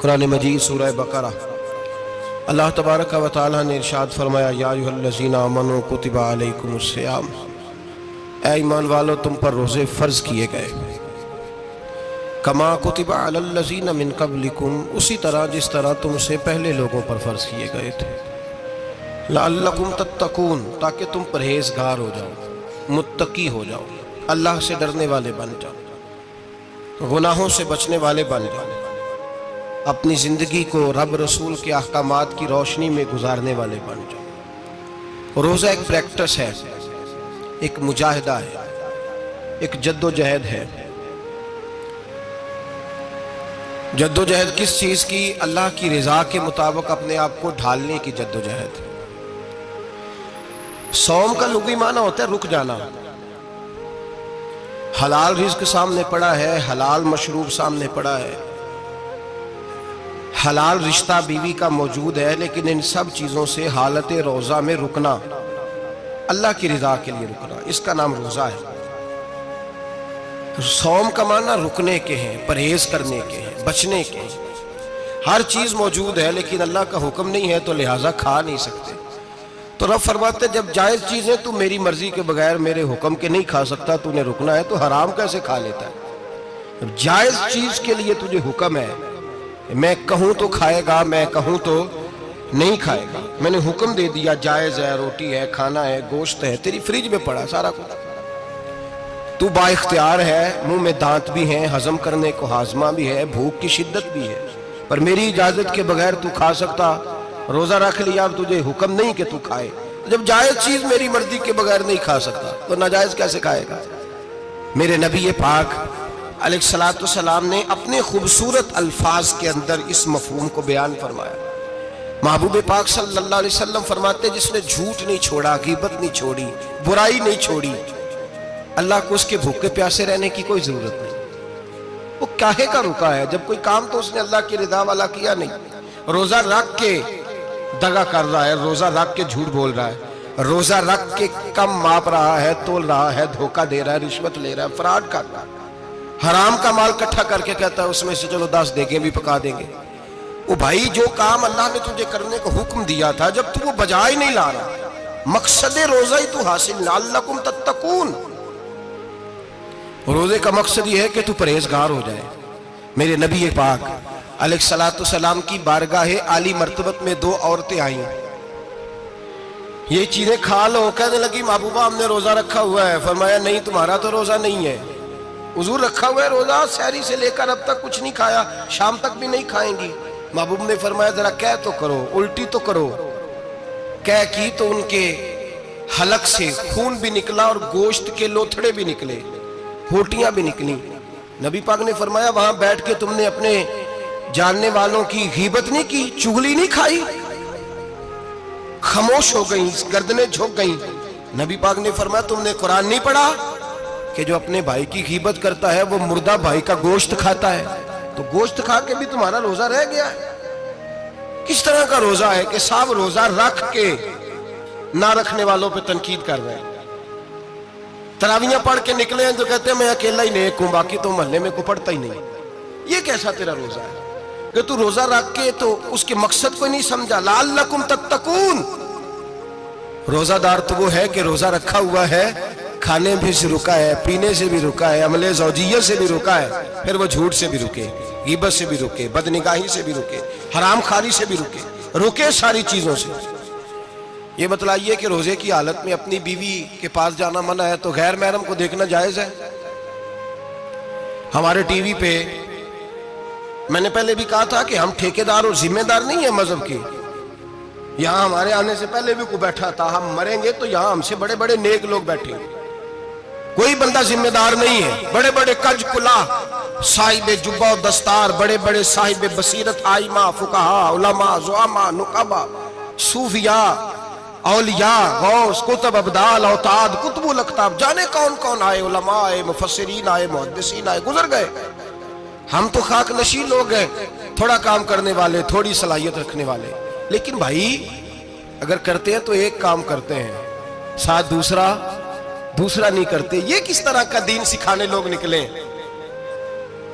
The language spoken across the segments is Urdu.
قرآن مجید سورہ بقرہ اللہ تبارک و تعالی نے ارشاد فرمایا یا ایھا الذین آمنوا کتب علیکم الصیام، اے ایمان والو تم پر روزے فرض کیے گئے، کما کتب علی الذین من قبلکم، اسی طرح جس طرح تم سے پہلے لوگوں پر فرض کیے گئے تھے، لعلکم تتقون، تاکہ تم پرہیزگار ہو جاؤ، متقی ہو جاؤ، اللہ سے ڈرنے والے بن جاؤ، گناہوں سے بچنے والے بن جاؤ، اپنی زندگی کو رب رسول کے احکامات کی روشنی میں گزارنے والے بن جاؤ۔ روزہ ایک پریکٹس ہے، ایک مجاہدہ ہے، ایک جد و جہد ہے۔ جد و جہد کس چیز کی؟ اللہ کی رضا کے مطابق اپنے آپ کو ڈھالنے کی جد و جہد۔ صوم کا لغوی معنی ہوتا ہے رک جانا۔ حلال رزق سامنے پڑا ہے، حلال مشروب سامنے پڑا ہے، حلال رشتہ بیوی کا موجود ہے، لیکن ان سب چیزوں سے حالت روزہ میں رکنا، اللہ کی رضا کے لیے رکنا، اس کا نام روزہ ہے۔ صوم کا معنی رکنے کے ہیں، پرہیز کرنے کے ہیں، بچنے کے ہیں۔ ہر چیز موجود ہے لیکن اللہ کا حکم نہیں ہے تو لہٰذا کھا نہیں سکتے۔ تو رب فرماتے جب جائز چیزیں تو میری مرضی کے بغیر میرے حکم کے نہیں کھا سکتا، تو نے رکنا ہے تو حرام کیسے کھا لیتا ہے؟ جائز چیز کے لیے تجھے حکم ہے، میں کہوں تو کھائے گا، میں کہوں تو نہیں کھائے گا۔ میں نے حکم دے دیا جائز ہے، روٹی ہے، کھانا ہے، گوشت ہے، تیری فریج میں پڑا سارا کچھ، تو با اختیار ہے، منہ میں دانت بھی ہیں، ہضم کرنے کو ہاضمہ بھی ہے، بھوک کی شدت بھی ہے، پر میری اجازت کے بغیر تو کھا سکتا؟ روزہ رکھ لیا، اب تجھے حکم نہیں کہ تو کھائے۔ جب جائز چیز میری مرضی کے بغیر نہیں کھا سکتا تو ناجائز کیسے کھائے گا؟ میرے نبی پاک علیہ السلام نے اپنے خوبصورت الفاظ کے اندر اس مفہوم کو بیان فرمایا۔ محبوب پاک صلی اللہ علیہ وسلم فرماتے جس نے جھوٹ نہیں چھوڑا، غیبت نہیں چھوڑی، برائی نہیں چھوڑی، اللہ کو اس کے بھوکے پیاسے رہنے کی کوئی ضرورت نہیں۔ وہ کاہے کا رکا ہے؟ جب کوئی کام تو اس نے اللہ کی رضا والا کیا نہیں۔ روزہ رکھ کے دغا کر رہا ہے، روزہ رکھ کے جھوٹ بول رہا ہے، روزہ رکھ کے کم ماپ رہا ہے، تول رہا ہے، دھوکہ دے رہا ہے، رشوت لے رہا ہے، فراڈ کر رہا ہے، حرام کا مال کٹھا کر کے کہتا ہے اس میں سے چلو 10 دیگیں بھی پکا دیں گے۔ وہ بھائی جو کام اللہ نے تجھے کرنے کو حکم دیا تھا، جب تو وہ بجا ہی نہیں لا رہا، مقصد روزہ ہی تو حاصل، لعلکم تتقون۔ روزے کا مقصد یہ ہے کہ تو پرہیزگار ہو جائے۔ میرے نبی پاک علیہ السلام کی بارگاہ عالی مرتبت میں 2 عورتیں آئیں، یہ چیزیں کھا لو، کہنے لگی محبوبہ ہم نے روزہ رکھا ہوا ہے۔ فرمایا نہیں تمہارا تو روزہ نہیں ہے، حضور رکھا ہوا ہے روزہ، سحری سے لے کر اب تک کچھ نہیں کھایا، شام تک بھی نہیں کھائیں گی۔ محبوب نے فرمایا ذرا کہہ تو کرو، الٹی تو کرو۔ کہہ کی تو ان کے حلق سے خون بھی نکلا اور گوشت کے لوتھڑے بھی نکلے، ہوٹیاں بھی نکلی۔ نبی پاک نے فرمایا وہاں بیٹھ کے تم نے اپنے جاننے والوں کی غیبت نہیں کی، چغلی نہیں کھائی؟ خاموش ہو گئیں، گردنیں جھک گئیں۔ نبی پاک نے فرمایا تم نے قرآن نہیں پڑھا کہ جو اپنے بھائی کی غیبت کرتا ہے وہ مردہ بھائی کا گوشت کھاتا ہے؟ تو گوشت کھا کے بھی تمہارا روزہ رہ گیا ہے۔ کس طرح کا روزہ ہے کہ صاحب روزہ رکھ کے نہ رکھنے والوں پہ تنقید کر رہے ہیں؟ تراویحاں پڑھ کے نکلے ہیں تو کہتے ہیں میں اکیلا ہی نیک ہوں، باقی تو محلے میں کوئی پڑھتا ہی نہیں۔ یہ کیسا تیرا روزہ ہے کہ تو روزہ رکھ کے تو اس کے مقصد کو نہیں سمجھا؟ لعلکم تتقون۔ روزہ دار تو وہ ہے کہ روزہ رکھا ہوا ہے، کھانے بھی سے رکا ہے، پینے سے بھی رکا ہے، عمل زوجیہ سے بھی رکا ہے، پھر وہ جھوٹ سے بھی رکے، غیبت سے بھی رکے، بدنگاہی سے بھی رکے، حرام خواری سے بھی رکے ساری چیزوں سے۔ یہ بتلائیے کہ روزے کی حالت میں اپنی بیوی کے پاس جانا منع ہے تو غیر محرم کو دیکھنا جائز ہے؟ ہمارے ٹی وی پہ میں نے پہلے بھی کہا تھا کہ ہم ٹھیکیدار اور ذمہ دار نہیں ہیں مذہب کے۔ یہاں ہمارے آنے سے پہلے بھی کوئی بیٹھا تھا، ہم مریں گے تو یہاں ہم سے بڑے بڑے نیک لوگ بیٹھے ہیں، کوئی بندہ ذمہ دار نہیں ہے۔ بڑے بڑے کج کلا صاحب جبہ و دستار، بڑے بڑے صاحب بصیرت، آئمہ، فقہاء، علماء، زعماء، نقباء، صوفیاء، اولیاء، غوث، کتب، ابدال، اوتاد، کتب الاقطاب، جانے کون کون آئے، علماء آئے، مفسرین آئے، محدثین آئے، گزر گئے۔ ہم تو خاک نشین لوگ ہیں، تھوڑا کام کرنے والے، تھوڑی صلاحیت رکھنے والے۔ لیکن بھائی اگر کرتے ہیں تو ایک کام کرتے ہیں، ساتھ دوسرا نہیں کرتے۔ یہ کس طرح کا دین سکھانے لوگ نکلے؟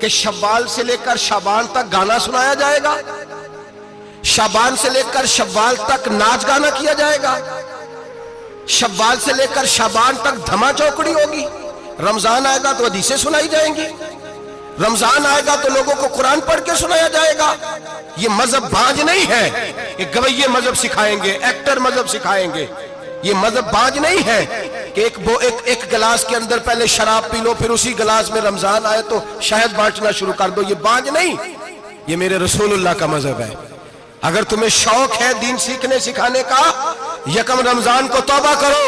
کہ شوال سے لے کر شعبان تک گانا سنایا جائے گا، شعبان سے لے کر شوال تک ناچ گانا کیا جائے گا، شوال سے لے کر شعبان تک دھما چوکڑی ہوگی، رمضان آئے گا تو حدیثیں سنائی جائیں گی، رمضان آئے گا تو لوگوں کو قرآن پڑھ کے سنایا جائے گا۔ یہ مذہب بانج نہیں ہے کہ گویے مذہب سکھائیں گے، ایکٹر مذہب سکھائیں گے۔ یہ مذہب بانج نہیں ہے کہ ایک گلاس کے اندر پہلے شراب پی لو، پھر اسی گلاس میں رمضان آئے تو شہد بانٹنا شروع کر دو۔ یہ بانج نہیں، یہ میرے رسول اللہ کا مذہب ہے۔ اگر تمہیں شوق ہے دین سیکھنے سکھانے کا، یکم رمضان کو توبہ کرو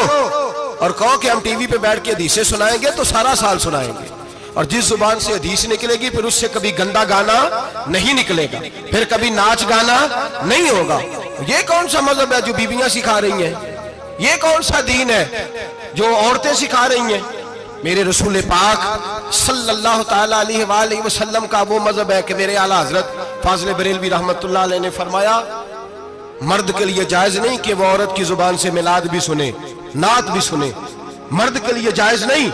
اور کہو کہ ہم ٹی وی پہ بیٹھ کے حدیثیں سنائیں گے تو سارا سال سنائیں گے، اور جس زبان سے حدیث نکلے گی پھر اس سے کبھی گندا گانا نہیں نکلے گا، پھر کبھی ناچ گانا نہیں ہوگا۔ یہ کون سا مذہب ہے جو بیویاں سکھا رہی ہیں؟ یہ کون سا دین ہے جو عورتیں سکھا رہی ہیں؟ میرے رسول پاک صلی اللہ تعالیٰ علیہ وآلہ وسلم کا وہ مذہب ہے کہ میرے اعلیٰ حضرت فاضل بریلوی رحمت اللہ علیہ نے فرمایا، مرد کے لیے جائز نہیں کہ وہ عورت کی زبان سے میلاد بھی سنے، نعت بھی سنے۔ مرد کے لیے جائز نہیں،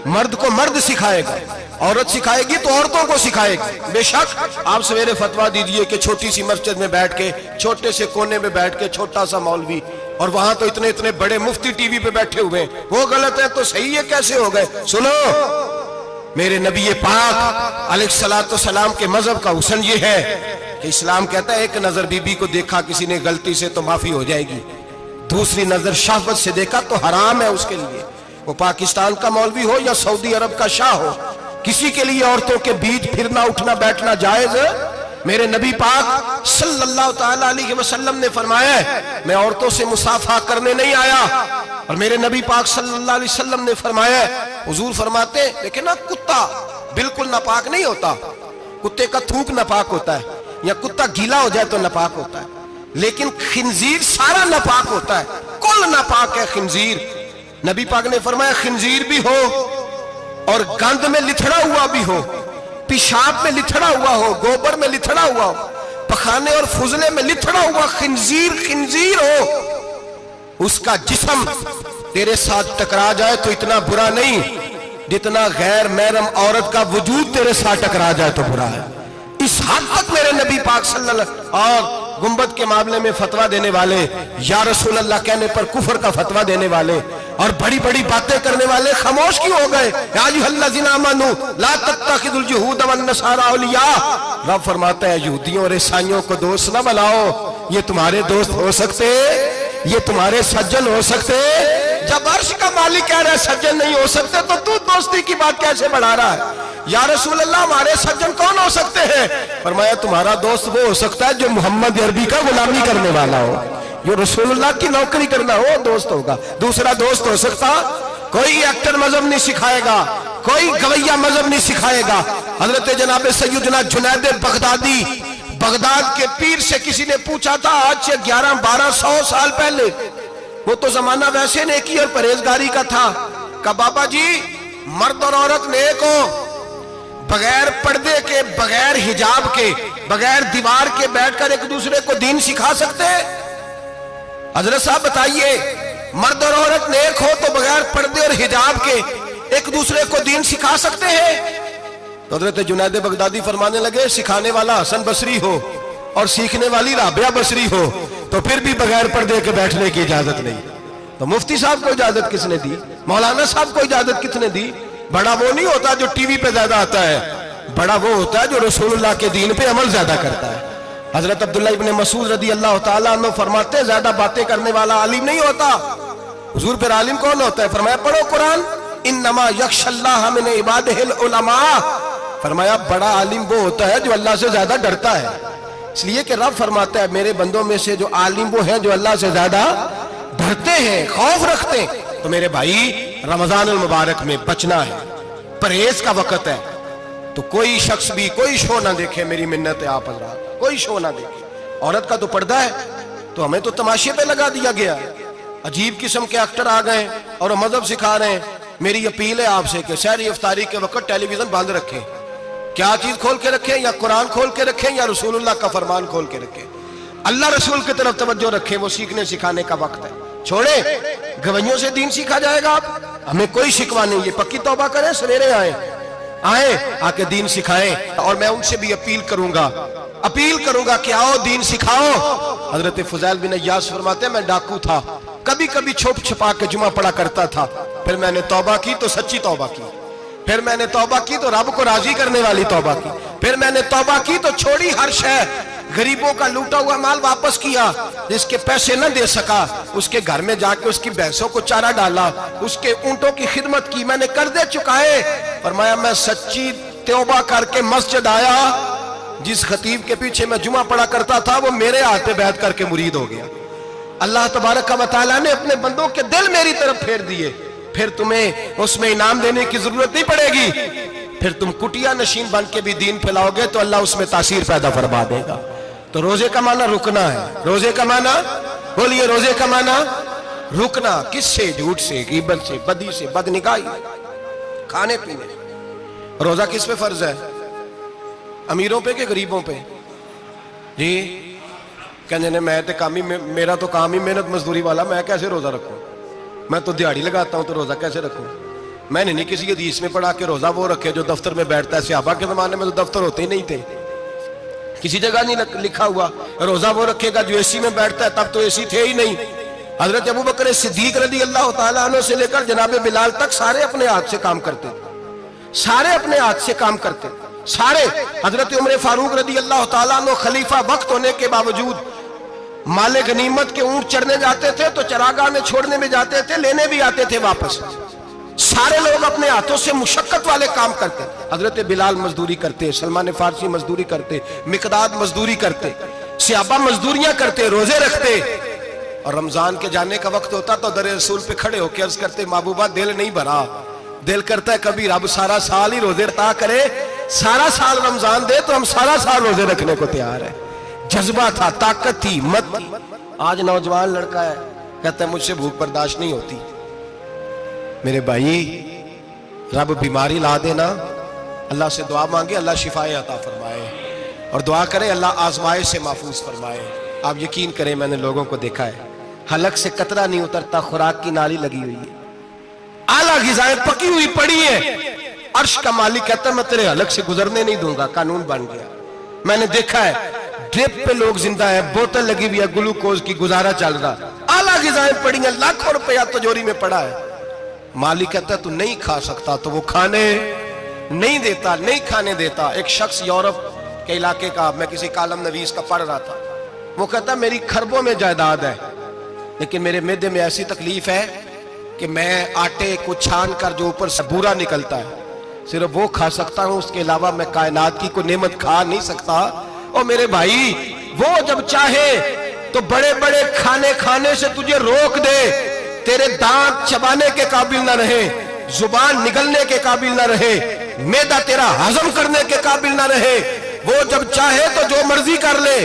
مرد کو مرد سکھائے گا، عورت سکھائے گی تو عورتوں کو سکھائے گی۔ بے شک آپ سویرے فتویٰ دیجئے کہ چھوٹی سی مسجد میں بیٹھ کے، چھوٹے سے کونے میں بیٹھ کے چھوٹا سا مولوی، اور وہاں تو اتنے بڑے مفتی ٹی وی پہ بیٹھے ہوئے ہیں، وہ غلط ہے تو صحیح ہے کیسے ہو گئے؟ سنو، میرے نبی پاک علیہ السلام کے مذہب کا حسن یہ ہے کہ اسلام کہتا ہے ایک نظر بی بی کو دیکھا کسی نے غلطی سے تو معافی ہو جائے گی، دوسری نظر شہوت سے دیکھا تو حرام ہے اس کے لیے، وہ پاکستان کا مولوی ہو یا سعودی عرب کا شاہ ہو، کسی کے لیے عورتوں کے بیچ پھرنا اٹھنا بیٹھنا جائز ہے؟ میرے نبی پاک صلی اللہ تعالیٰ علیہ وسلم نے فرمایا ہے میں عورتوں سے مصافحہ کرنے نہیں آیا، اور میرے نبی پاک صلی اللہ علیہ وسلم نے فرمایا ہے، حضور فرماتے ہیں لیکن نا کتا بالکل ناپاک نہیں ہوتا، کتے کا تھوک ناپاک ہوتا ہے، یا کتا گیلا ہو جائے تو ناپاک ہوتا ہے، لیکن خنزیر سارا ناپاک ہوتا ہے، کل ناپاک ہے خنزیر۔ نبی پاک نے فرمایا خنزیر بھی ہو اور گند میں لتھڑا ہوا بھی ہو، پیشاب میں لتھڑا ہوا ہو، گوبر میں لتھڑا ہوا ہو، پخانے اور فضلے میں لتھڑا ہوا خنزیر ہو، اس کا جسم تیرے ساتھ ٹکرا جائے تو اتنا برا نہیں جتنا غیر محرم عورت کا وجود تیرے ساتھ ٹکرا جائے تو برا ہے۔ اس حد تک میرے نبی پاک صلی اللہ علیہ وسلم، اور گنبد کے معاملے میں فتویٰ دینے والے، یا رسول اللہ کہنے پر کفر کا فتویٰ دینے والے اور بڑی بڑی باتیں کرنے والے خاموش کیوں ہو گئے؟ یا ایھا الذین آمنوا لا تتخذوا اليہود والنصارى اولیاء، رب فرماتا ہے یہودیوں اور عیسائیوں کو دوست نہ بناؤ، یہ تمہارے دوست ہو سکتے، یہ تمہارے سجن ہو سکتے؟ جب عرش کا مالک کہہ رہا ہے سجن نہیں ہو سکتے تو دوستی کی بات کیسے بڑھا رہا ہے؟ یا رسول اللہ ہمارے سجن کون ہو سکتے ہیں؟ فرمایا تمہارا دوست وہ ہو سکتا ہے جو محمد عربی کا غلامی کرنے والا ہو، جو رسول اللہ کی نوکری کرنا ہو دوست ہوگا، دوسرا دوست ہو سکتا؟ کوئی ایکٹر مذہب نہیں سکھائے گا، کوئی گویہ مذہب نہیں سکھائے گا۔ حضرت جناب سیدنا جنید بغدادی، بغداد کے پیر سے کسی نے پوچھا تھا آج سے 1100-1200 سال پہلے، وہ تو زمانہ ویسے نیکی اور پرہیزگاری کا تھا، کہا بابا جی مرد اور عورت نیک ہو، بغیر پردے کے، بغیر حجاب کے، بغیر دیوار کے بیٹھ کر ایک دوسرے کو دین سکھا سکتے ہیں؟ حضرت صاحب بتائیے، مرد اور عورت نیک ہو تو بغیر پردے اور حجاب کے ایک دوسرے کو دین سکھا سکتے ہیں؟ تو حضرت جنید بغدادی فرمانے لگے سکھانے والا حسن بصری ہو اور سیکھنے والی رابعہ بصری ہو تو پھر بھی بغیر پردے کے بیٹھنے کی اجازت نہیں۔ تو مفتی صاحب کو اجازت کس نے دی؟ مولانا صاحب کو اجازت کس نے دی؟ بڑا وہ نہیں ہوتا جو ٹی وی پہ زیادہ آتا ہے، بڑا وہ ہوتا ہے جو رسول اللہ کے دین پہ عمل زیادہ کرتا ہے۔ حضرت عبداللہ ابن مسعود رضی اللہ تعالیٰ عنہ فرماتے ہیں زیادہ باتیں کرنے والا عالم نہیں ہوتا۔ حضور پھر عالم کون ہوتا ہے؟ فرمایا پڑھو قرآن، انما یخشی اللہ من عبادہ العلماء، فرمایا بڑا عالم وہ ہوتا ہے جو اللہ سے زیادہ ڈرتا ہے، اس لیے کہ رب فرماتا ہے میرے بندوں میں سے جو عالم وہ ہیں جو اللہ سے زیادہ ڈرتے ہیں، خوف رکھتے ہیں۔ تو میرے بھائی رمضان المبارک میں بچنا ہے، پرہیز کا وقت ہے، تو کوئی شخص بھی کوئی شو نہ دیکھے، میری منت ہے آپ حضرات، کوئی شو نہ دیکھے۔ عورت کا تو پردہ ہے تو ہمیں تو تماشے پہ لگا دیا گیا، عجیب قسم کے ایکٹر آ گئے اور مذہب سکھا رہے ہیں۔ میری اپیل ہے آپ سے کہ سحری افطاری کے وقت ٹیلی ویژن بند رکھیں، کیا چیز کھول کے رکھیں؟ یا قرآن کھول کے رکھیں یا رسول اللہ کا فرمان کھول کے رکھیں، اللہ رسول کی طرف توجہ رکھیں، وہ سیکھنے سکھانے کا وقت ہے۔ چھوڑیں گویوں سے دین سیکھا جائے گا، ہمیں کوئی شکوہ نہیں، یہ پکی توبہ کریں، سویرے آئیں، آئیں آ کے دین سکھائیں، اور میں ان سے بھی اپیل کروں گا کہ آؤ دین سکھاؤ۔ حضرت فضیل بن عیاض فرماتے ہیں میں ڈاکو تھا، کبھی کبھی چھپ چھپا کے جمعہ پڑھا کرتا تھا، پھر میں نے توبہ کی تو سچی توبہ کی، پھر میں نے توبہ کی تو رب کو راضی کرنے والی توبہ کی، پھر میں نے توبہ کی تو چھوڑی ہر شے، غریبوں کا لوٹا ہوا مال واپس کیا، جس کے پیسے نہ دے سکا اس کے گھر میں جا کے اس کی بھینسوں کو چارہ ڈالا، اس کے اونٹوں کی خدمت کی، میں نے قرضے چکائے۔ فرمایا میں سچی توبہ کر کے مسجد آیا، جس خطیب کے پیچھے میں جمعہ پڑھا کرتا تھا وہ میرے ہاتھ پہ بیعت کر کے مرید ہو گیا۔ اللہ تبارک و تعالیٰ نے اپنے بندوں کے دل میری طرف پھیر دیے، پھر تمہیں اس میں انعام دینے کی ضرورت نہیں پڑے گی، پھر تم کٹیا نشین بن کے بھی دین پھیلاؤ گے تو اللہ اس میں تاثیر پیدا فرما دے گا۔ تو روزے کا معنی رکنا ہے، روزے کا معنی بولیے، روزے کا معنی رکنا، کس سے؟ جھوٹ سے، غیبت سے، بدی سے، بدنگاہی، کھانے پینے۔ روزہ کس پہ فرض ہے؟ امیروں پہ کہ غریبوں پہ؟ جی کہنے میں تے کام ہی، میرا تو کام ہی محنت مزدوری والا، میں کیسے روزہ رکھوں؟ میں تو دیہاڑی لگاتا ہوں تو روزہ کیسے رکھوں؟ میں نے نہیں کسی حدیث میں پڑھا کہ روزہ وہ رکھے جو دفتر میں بیٹھتا ہے۔ صحابہ کے زمانے میں تو دفتر ہوتے ہی نہیں تھے، کسی جگہ نہیں لکھا ہوا روزہ وہ رکھے گا جو اے سی میں بیٹھتا ہے، تب تو اے سی تھے ہی نہیں۔ حضرت ابوبکر صدیق رضی اللہ تعالیٰ عنہ سے لے کر جناب بلال تک سارے اپنے ہاتھ سے کام کرتے، سارے اپنے ہاتھ سے کام کرتے، سارے۔ حضرت عمر فاروق رضی اللہ تعالیٰ عنہ خلیفہ وقت ہونے کے باوجود مال غنیمت کے اونٹ چرنے جاتے تھے تو چراگاہ میں چھوڑنے میں جاتے تھے، لینے بھی آتے تھے واپس۔ سارے لوگ اپنے ہاتھوں سے مشقت والے کام کرتے، حضرت بلال مزدوری کرتے، سلمان فارسی مزدوری کرتے، مقداد مزدوری کرتے، صحابہ مزدوریاں کرتے، روزے رکھتے، اور رمضان کے جانے کا وقت ہوتا تو در رسول پہ کھڑے ہو کے عرض کرتے محبوبہ دل نہیں بھرا، دل کرتا ہے کبھی رب سارا سال ہی روزے عطا کرے، سارا سال رمضان دے تو ہم سارا سال روزے رکھنے کو تیار ہیں۔ جذبہ تھا، طاقت تھی، ہمت تھی۔ آج نوجوان لڑکا ہے کہتا ہے مجھ سے بھوک برداشت نہیں ہوتی۔ میرے بھائی رب بیماری لا دینا، اللہ سے دعا مانگے اللہ شفائے عطا فرمائے، اور دعا کرے اللہ آزمائش سے محفوظ فرمائے۔ آپ یقین کریں میں نے لوگوں کو دیکھا ہے حلق سے قطرہ نہیں اترتا، خوراک کی نالی لگی ہوئی ہے، اعلیٰ غذائیں پکی ہوئی پڑی ہیں، عرش کا مالک کہتا ہے میں تیرے حلق سے گزرنے نہیں دوں گا، قانون بن گیا۔ میں نے دیکھا ہے ڈرپ پہ لوگ زندہ ہے، بوتل لگی ہوئی ہے، گلوکوز کی، گزارا چل رہا، اعلیٰ غذائیں پڑی ہیں، لاکھوں روپیہ تجوری میں پڑا ہے۔ مالک کہتا ہے تو نہیں کھا سکتا تو وہ کھانے نہیں دیتا، نہیں کھانے دیتا۔ ایک شخص یورپ کے علاقے کا، میں کسی کالم نویس کا پڑھ رہا تھا، وہ کہتا ہے میری خربوں میں جائیداد ہے لیکن میرے معدے میں ایسی تکلیف ہے کہ میں آٹے کو چھان کر جو اوپر سے بورا نکلتا ہے صرف وہ کھا سکتا ہوں، اس کے علاوہ میں کائنات کی کوئی نعمت کھا نہیں سکتا۔ اور میرے بھائی وہ جب چاہے تو بڑے بڑے کھانے کھانے سے تجھے روک دے، تیرے دانت چبانے کے قابل نہ رہے، زبان نگلنے کے قابل نہ رہے، معدہ تیرا ہضم کرنے کے قابل نہ رہے، وہ جب چاہے تو جو مرضی کر لے۔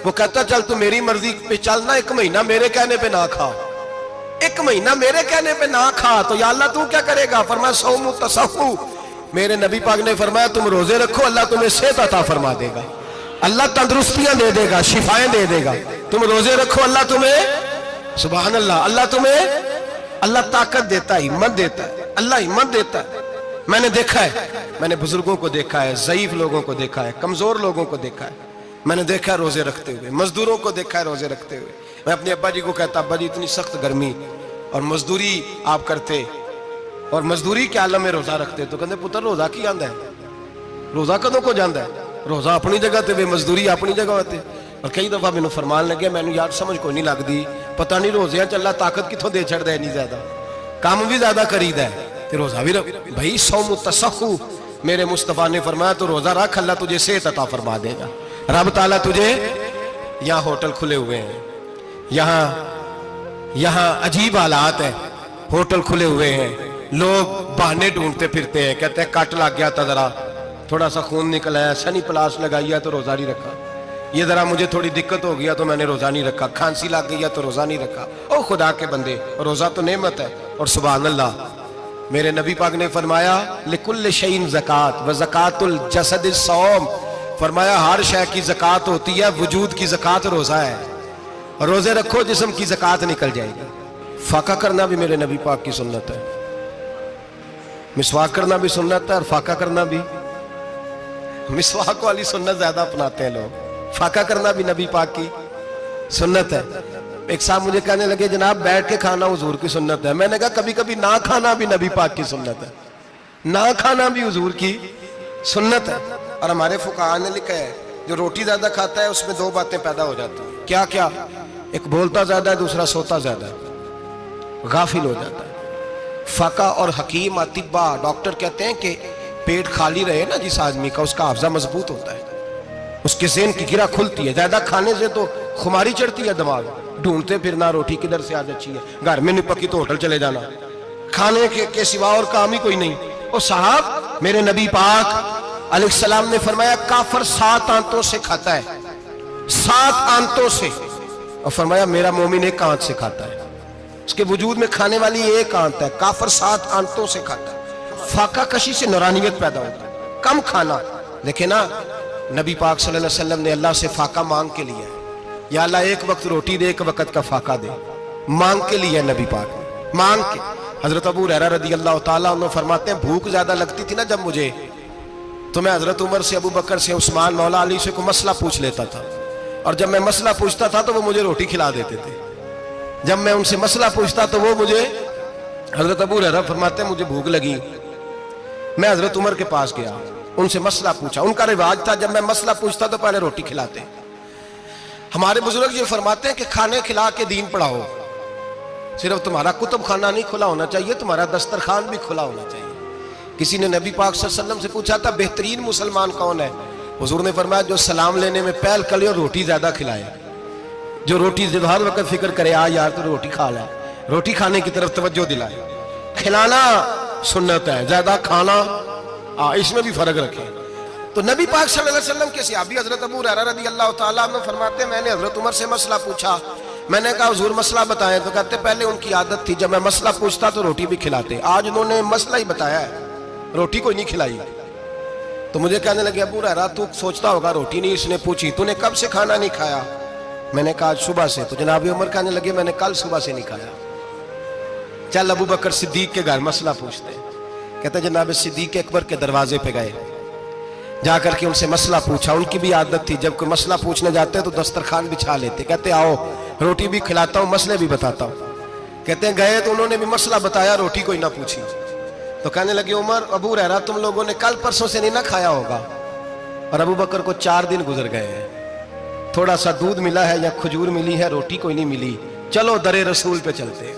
وہ کہتا چل تو میری مرضی پہ چلنا، ایک مہینہ میرے کہنے پہ نہ کھا، ایک مہینہ میرے کہنے پہ نہ کھا تو یا اللہ تو کیا کرے گا؟ فرمایا صوم تصحو، میرے نبی پاک نے فرمایا تم روزے رکھو اللہ تمہیں صحت عطا فرما دے گا، اللہ تندرستیاں دے دے گا، شفائیں دے دے گا۔ تم روزے رکھو اللہ تمہیں، سبحان اللہ، اللہ تمہیں، اللہ طاقت دیتا ہے، ہمت دیتا ہے، اللہ ہمت دیتا ہے۔ میں نے دیکھا ہے، میں نے بزرگوں کو دیکھا ہے، ضعیف لوگوں کو دیکھا ہے، کمزور لوگوں کو دیکھا ہے، میں نے دیکھا ہے روزے رکھتے ہوئے، مزدوروں کو دیکھا ہے روزے رکھتے ہوئے۔ میں اپنے ابا جی کو کہتا ابا جی اتنی سخت گرمی اور مزدوری آپ کرتے اور مزدوری کے عالم میں روزہ رکھتے تو کہتے پتر روزہ کی آندا ہے، روزہ کدوں کو جاندا ہے، روزہ اپنی جگہ تے مزدوری اپنی جگہ ہوتے۔ اور کئی دفعہ میں نے فرمان لگے میں نے یار سمجھ کوئی نہیں لگ دی، پتہ نہیں روزیاں چ اللہ طاقت کتوں دے چھڑ دے نہیں زیادہ، کام بھی زیادہ کرید ہے تے روزہ بھی رکھ بھائی صوم تصحو، میرے مصطفیٰ نے فرمایا تو روزہ رکھ اللہ تجھے صحت عطا فرما دے گا۔ رب تعالیٰ تجھے، یہاں ہوٹل کھلے ہوئے ہیں، یہاں عجیب حالات ہیں، ہوٹل کھلے ہوئے ہیں، لوگ بہانے ڈھونڈتے پھرتے ہیں، کہتے ہیں کٹ لگ گیا تھا ذرا، تھوڑا سا خون نکل آیا، سنی پلاس لگائی ہے تو روزہ نہیں رکھا، یہ ذرا مجھے تھوڑی دقت ہو گیا تو میں نے روزہ نہیں رکھا، کھانسی لگ گئی ہے تو روزہ نہیں رکھا۔ او خدا کے بندے، روزہ تو نعمت ہے، اور سبحان اللہ میرے نبی پاک نے فرمایا لکل شیء زکات و زکات الجسد الصوم، فرمایا ہر شے کی زکات ہوتی ہے، وجود کی زکات روزہ ہے، روزے رکھو جسم کی زکات نکل جائے گی۔ فاقہ کرنا بھی میرے نبی پاک کی سنت ہے، مسواک کرنا بھی سنت ہے اور فاقہ کرنا بھی. مسواک والی سنت زیادہ اپناتے ہیں لوگ, فاقہ کرنا بھی نبی پاک کی سنت ہے. ایک صاحب مجھے کہنے لگے جناب بیٹھ کے کھانا حضور کی سنت ہے. میں نے کہا کبھی کبھی نہ کھانا بھی نبی پاک کی سنت ہے, نہ کھانا بھی حضور کی سنت ہے. اور ہمارے فقہاء نے لکھا ہے جو روٹی زیادہ کھاتا ہے اس میں دو باتیں پیدا ہو جاتی ہیں. کیا کیا؟ ایک بولتا زیادہ ہے, دوسرا سوتا زیادہ ہے, غافل ہو جاتا ہے. فقہ اور حکیم اطباء ڈاکٹر کہتے ہیں کہ پیٹ خالی رہے نا جس آدمی کا, اس کا حافظہ مضبوط ہوتا ہے, اس کے ذہن کی گرہ کھلتی ہے. زیادہ کھانے سے تو خماری چڑھتی ہے دماغ, ڈھونڈتے پھرنا روٹی کدھر سے آج اچھی ہے, گھر میں نہیں پکی تو ہوٹل چلے جانا, کھانے کے سوا اور کام ہی کوئی نہیں. اور صاحب میرے نبی پاک علیہ السلام نے فرمایا کافر 7 آنتوں سے کھاتا ہے, 7 آنتوں سے, اور فرمایا میرا مومن 1 آنت سے کھاتا ہے. اس کے وجود میں کھانے والی 1 آنت ہے, کافر 7 آنتوں سے کھاتا ہے. فاقہ کشی سے نورانیت پیدا ہوتا ہے, کم کھانا. دیکھیں نا نبی پاک صلی اللہ علیہ وسلم نے اللہ سے فاقہ مانگ کے لیا ہے, یا اللہ 1 وقت روٹی دے 1 وقت کا فاقہ دے, مانگ کے لیا نبی پاک, مانگ کے. حضرت ابو ہریرہ رضی اللہ تعالیٰ عنہ فرماتے ہیں بھوک زیادہ لگتی تھی نا جب مجھے, تو میں حضرت عمر سے, ابو بکر سے, عثمان, مولا علی سے کوئی مسئلہ پوچھ لیتا تھا, اور جب میں مسئلہ پوچھتا تھا تو وہ مجھے روٹی کھلا دیتے تھے. جب میں ان سے مسئلہ پوچھتا تو وہ مجھے, حضرت ابو ہریرہ فرماتے ہیں مجھے بھوک لگی, میں حضرت عمر کے پاس گیا, ان سے مسئلہ پوچھا. ان کا رواج تھا جب میں مسئلہ پوچھتا تو پہلے روٹی کھلاتے. ہمارے بزرگ یہ فرماتے ہیں کہ کھانے کھلا کے دین پڑھاؤ. صرف تمہارا کتب خانہ نہیں کھلا ہونا چاہیے, تمہارا دسترخوان بھی کھلا ہونا چاہیے. کسی نے نبی پاک صلی اللہ علیہ وسلم سے پوچھا تھا بہترین مسلمان کون ہے؟ حضور نے فرمایا جو سلام لینے میں پہل کرے اور روٹی زیادہ کھلائے, جو روٹی ہر وقت فکر کرے آ یار تو روٹی کھا لے, روٹی کھانے کی طرف توجہ دلائے. کھلانا سنت ہے, زیادہ کھانا اس میں بھی فرق رکھیں. تو نبی پاک صلی اللہ علیہ وسلم کے صحابی حضرت ابو ہریرہ رضی اللہ تعالیٰ عنہ فرماتے ہیں میں نے حضرت عمر سے مسئلہ پوچھا, میں نے کہا حضور مسئلہ بتائیں, تو کہتے پہلے ان کی عادت تھی جب میں مسئلہ پوچھتا تو روٹی بھی کھلاتے, آج انہوں نے مسئلہ ہی بتایا ہے, روٹی کوئی نہیں کھلائی. تو مجھے کہنے لگے ابو ہریرہ تو سوچتا ہوگا روٹی نہیں اس نے پوچھی, تو نے کب سے کھانا نہیں کھایا؟ میں نے کہا صبح سے. تو جناب عمر کہنے لگے میں نے کل صبح سے نہیں کھایا. چل ابو بکر صدیق کے گھر مسئلہ پوچھتے ہیں. کہتے جناب صدیق اکبر کے دروازے پہ گئے, جا کر کے ان سے مسئلہ پوچھا. ان کی بھی عادت تھی جب کوئی مسئلہ پوچھنے جاتے تو دسترخوان بچھا لیتے, کہتے آؤ روٹی بھی کھلاتا ہوں مسئلے بھی بتاتا ہوں. کہتے ہیں گئے تو انہوں نے بھی مسئلہ بتایا, روٹی کوئی نہ پوچھی. تو کہنے لگے عمر ابو ہریرہ تم لوگوں نے کل پرسوں سے نہیں نہ کھایا ہوگا. اور ابو بکر کو 4 دن گزر گئے ہیں, تھوڑا سا دودھ ملا ہے یا کھجور ملی ہے, روٹی کوئی نہیں ملی. چلو در رسول پہ چلتے,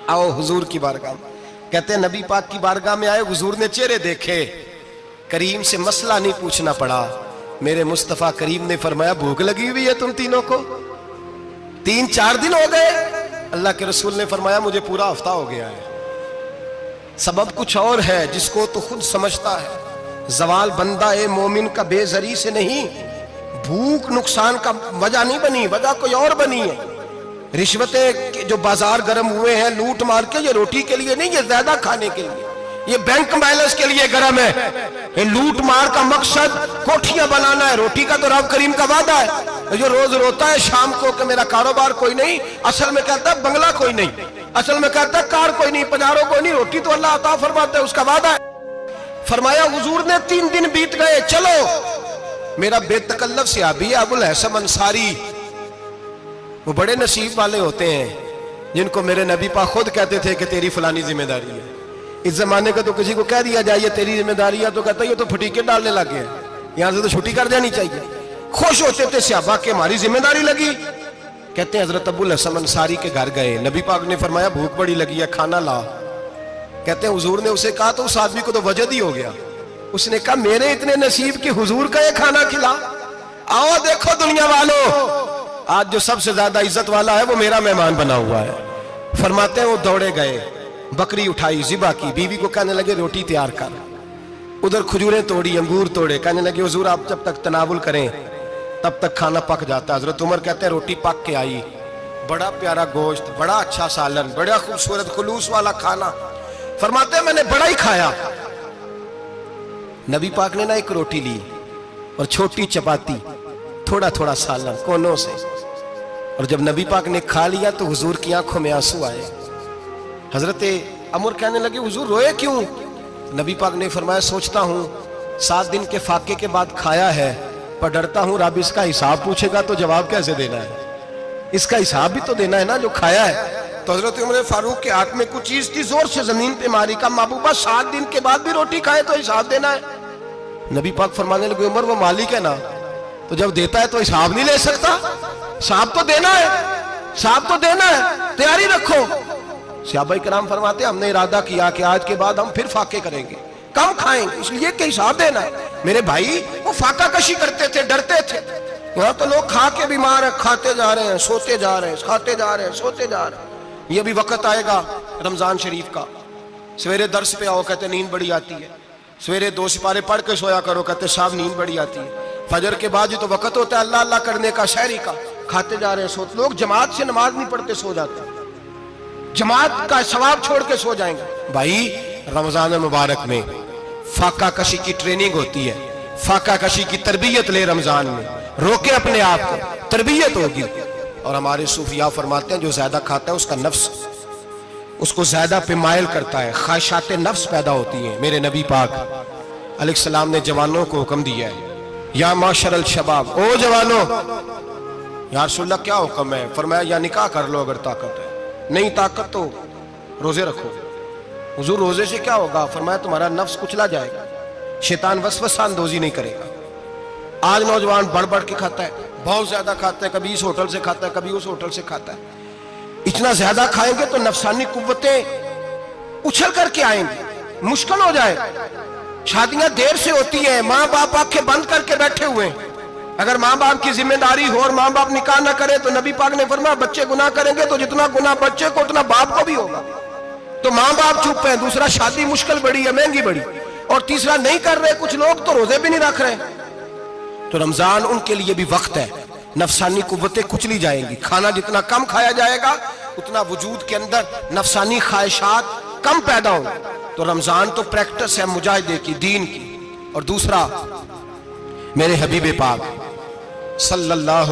آؤ حضور کی بارگاہ. کہتے ہیں نبی پاک کی بارگاہ میں آئے, حضور نے چہرے دیکھے, کریم سے مسئلہ نہیں پوچھنا پڑا. میرے مصطفیٰ کریم نے فرمایا بھوک لگی ہوئی ہے تم تینوں کو, 3-4 دن ہو گئے. اللہ کے رسول نے فرمایا مجھے پورا ہفتہ ہو گیا ہے. سبب کچھ اور ہے جس کو تو خود سمجھتا ہے. زوال بندہ مومن کا بے زری سے نہیں, بھوک نقصان کا وجہ نہیں بنی, وجہ کوئی اور بنی ہے. رشوتیں جو بازار گرم ہوئے ہیں لوٹ مار کے, یہ روٹی کے لیے نہیں, یہ زیادہ کھانے کے لیے, یہ بینک بیلنس کے لیے گرم ہے. یہ لوٹ مار کا مقصد کوٹھیاں بنانا ہے, روٹی کا تو رب کریم کا وعدہ ہے. جو روز روتا ہے شام کو کہ میرا کاروبار کوئی نہیں, اصل میں کہتا ہے بنگلہ کوئی نہیں, اصل میں کہتا ہے کار کوئی نہیں, پجاروں کوئی نہیں, روٹی تو اللہ عطا فرماتا ہے, اس کا وعدہ ہے. فرمایا حضور نے 3 دن بیت گئے, چلو. میرا بے تکلف صحابی ہے ابو الحسن انصاری, وہ بڑے نصیب والے ہوتے ہیں جن کو میرے نبی پاک خود کہتے تھے کہ تیری فلانی ذمہ داری ہے. اس زمانے کا تو کسی کو کہہ دیا جائے تیری ذمہ داری ہے تو کہتا ہے یہ تو پھٹیکے ڈالنے لگے ہیں, یہاں سے تو چھٹی کر جانی چاہیے. خوش ہوتے تھے صحابہ کہ ہماری ذمہ داری لگی. کہتے ہیں حضرت ابو الحسن انصاری کے گھر گئے, نبی پاک نے فرمایا بھوک بڑی لگی ہے کھانا لا. کہتے ہیں حضور نے اسے کہا تو اس آدمی کو تو وجد ہی ہو گیا. اس نے کہا میرے اتنے نصیب کہ حضور کا یہ کھانا کھلا. آؤ دیکھو دنیا والوں, آج جو سب سے زیادہ عزت والا ہے وہ میرا مہمان بنا ہوا ہے. فرماتے ہیں وہ دوڑے گئے, بکری اٹھائی, ذبح کی, بیوی کو کہنے لگے روٹی تیار کر. ادھر کھجوریں توڑی, انگور توڑے, کہنے لگے حضور آپ جب تک تناول کریں تب تک کھانا پک جاتا. حضرت عمر کہتے ہیں روٹی پک کے آئی, بڑا پیارا گوشت, بڑا اچھا سالن, بڑا خوبصورت خلوص والا کھانا. فرماتے ہیں میں نے بڑا ہی کھایا. نبی پاک نے نا ایک روٹی لی اور چھوٹی چپاتی, تھوڑا تھوڑا سالن کونوں سے, اور جب نبی پاک نے کھا لیا تو حضور کی آنکھوں میں آنسو آئے. حضرت عمر کہنے لگے حضور روئے کیوں؟ نبی پاک نے فرمایا سوچتا ہوں 7 دن کے فاقے کے بعد کھایا ہے، پر ڈرتا ہوں رب اس کا حساب پوچھے گا تو جواب کیسے دینا ہے؟ اس کا حساب بھی تو دینا ہے نا جو کھایا ہے۔ تو حضرت عمر فاروق کے ہاتھ میں کچھ چیز تھی، زور سے زمین پہ ماری، کا محبوبہ 7 دن کے بعد بھی روٹی کھائے تو حساب دینا ہے؟ نبی پاک فرمانے لگے عمر وہ مالک ہے نا، تو جب دیتا ہے تو حساب نہیں لے سکتا؟ حساب تو دینا ہے، حساب تو دینا ہے، تیاری رکھو۔ صحابہ کرام فرماتے ہیں ہم نے ارادہ کیا کہ آج کے بعد ہم پھر فاقے کریں گے، کم کھائیں گے، اس لیے کہ حساب دینا ہے۔ میرے بھائی وہ فاقہ کشی کرتے تھے، ڈرتے تھے۔ یہاں تو لوگ کھا کے بیمار ہیں، کھاتے جا رہے ہیں، سوتے جا رہے ہیں، کھاتے جا رہے ہیں، سوتے جا رہے ہیں۔ یہ بھی وقت آئے گا رمضان شریف کا، سویرے درس پہ آؤ کہتے نیند بڑی آتی ہے، سویرے 2 سپارے پڑھ کے سویا کرو کہتے صاحب نیند بڑی آتی ہے، فجر کے بعد ہی تو وقت ہوتا ہے اللہ اللہ کرنے کا، شہری کا، کھاتے جا رہے ہیں، سوتے۔ لوگ جماعت سے نماز نہیں پڑھتے سو جاتے، جماعت کا ثواب چھوڑ کے سو جائیں گے۔ بھائی رمضان مبارک میں فاقہ کشی کی ٹریننگ ہوتی ہے، فاقہ کشی کی تربیت لے، رمضان میں روکے اپنے آپ کو، تربیت ہوگی۔ اور ہمارے صوفیاء فرماتے ہیں جو زیادہ کھاتا ہے اس کا نفس اس کو زیادہ پہ مائل کرتا ہے، خواہشات نفس پیدا ہوتی ہیں۔ میرے نبی پاک علیہ السلام نے جوانوں کو حکم دیا ہے، یا معاشر الشباب، او جوانوں، یا رسول اللہ کیا حکم ہے؟ فرمایا یا نکاح کر لو اگر طاقت ہے، نہیں طاقت تو روزے رکھو۔ حضور روزے سے کیا ہوگا؟ فرمایا تمہارا نفس کچلا جائے گا، شیطان وسوسہ اندوزی نہیں کرے گا۔ آج نوجوان بڑھ بڑھ کے کھاتا ہے، بہت زیادہ کھاتا ہے، کبھی اس ہوٹل سے کھاتا ہے، کبھی اس ہوٹل سے کھاتا ہے۔ اتنا زیادہ کھائیں گے تو نفسانی قوتیں اچھل کر کے آئیں گی، مشکل ہو جائے۔ شادیاں دیر سے ہوتی ہیں، ماں باپ آنکھیں بند کر کے بیٹھے ہوئے ہیں۔ اگر ماں باپ کی ذمہ داری ہو اور ماں باپ نکاح نہ کرے تو نبی پاک نے فرمایا بچے گناہ کریں گے تو جتنا گناہ بچے کو اتنا باپ کو بھی ہوگا۔ تو ماں باپ چپ ہیں، دوسرا شادی مشکل بڑی ہے، مہنگی بڑی، اور تیسرا نہیں کر رہے کچھ لوگ تو روزے بھی نہیں رکھ رہے۔ تو رمضان ان کے لیے بھی وقت ہے، نفسانی قوتیں کچلی جائیں گی، کھانا جتنا کم کھایا جائے گا اتنا وجود کے اندر نفسانی خواہشات کم پیدا ہوں۔ تو رمضان تو پریکٹس ہے مجاہدے کی، دین کی۔ اور دوسرا میرے حبیب پاک صلی اللہ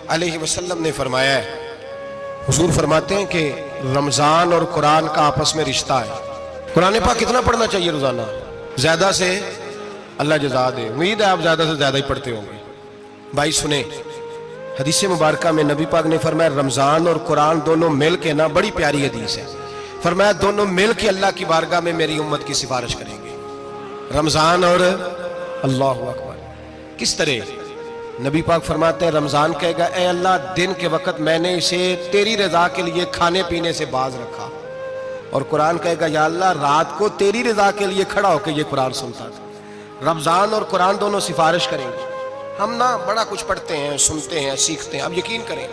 علیہ وسلم نے فرمایا ہے، حضور فرماتے ہیں کہ رمضان اور قرآن کا آپس میں رشتہ ہے۔ قرآن پاک کتنا پڑھنا چاہیے روزانہ؟ زیادہ سے اللہ جزا دے، امید ہے آپ زیادہ سے زیادہ ہی پڑھتے ہوں گے۔ بھائی سنیں، حدیث مبارکہ میں نبی پاک نے فرمایا رمضان اور قرآن دونوں مل کے نا، بڑی پیاری حدیث ہے، فرمایا دونوں مل کے اللہ کی بارگاہ میں میری امت کی سفارش کریں گے، رمضان اور اللہ اکبر۔ کس طرح؟ نبی پاک فرماتے ہیں رمضان کہے گا اے اللہ دن کے وقت میں نے اسے تیری رضا کے لیے کھانے پینے سے باز رکھا، اور قرآن کہے گا یا اللہ رات کو تیری رضا کے لیے کھڑا ہو کے یہ قرآن سنتا تھا۔ رمضان اور قرآن دونوں سفارش کریں گے۔ ہم نا بڑا کچھ پڑھتے ہیں، سنتے ہیں، سیکھتے ہیں، اب یقین کریں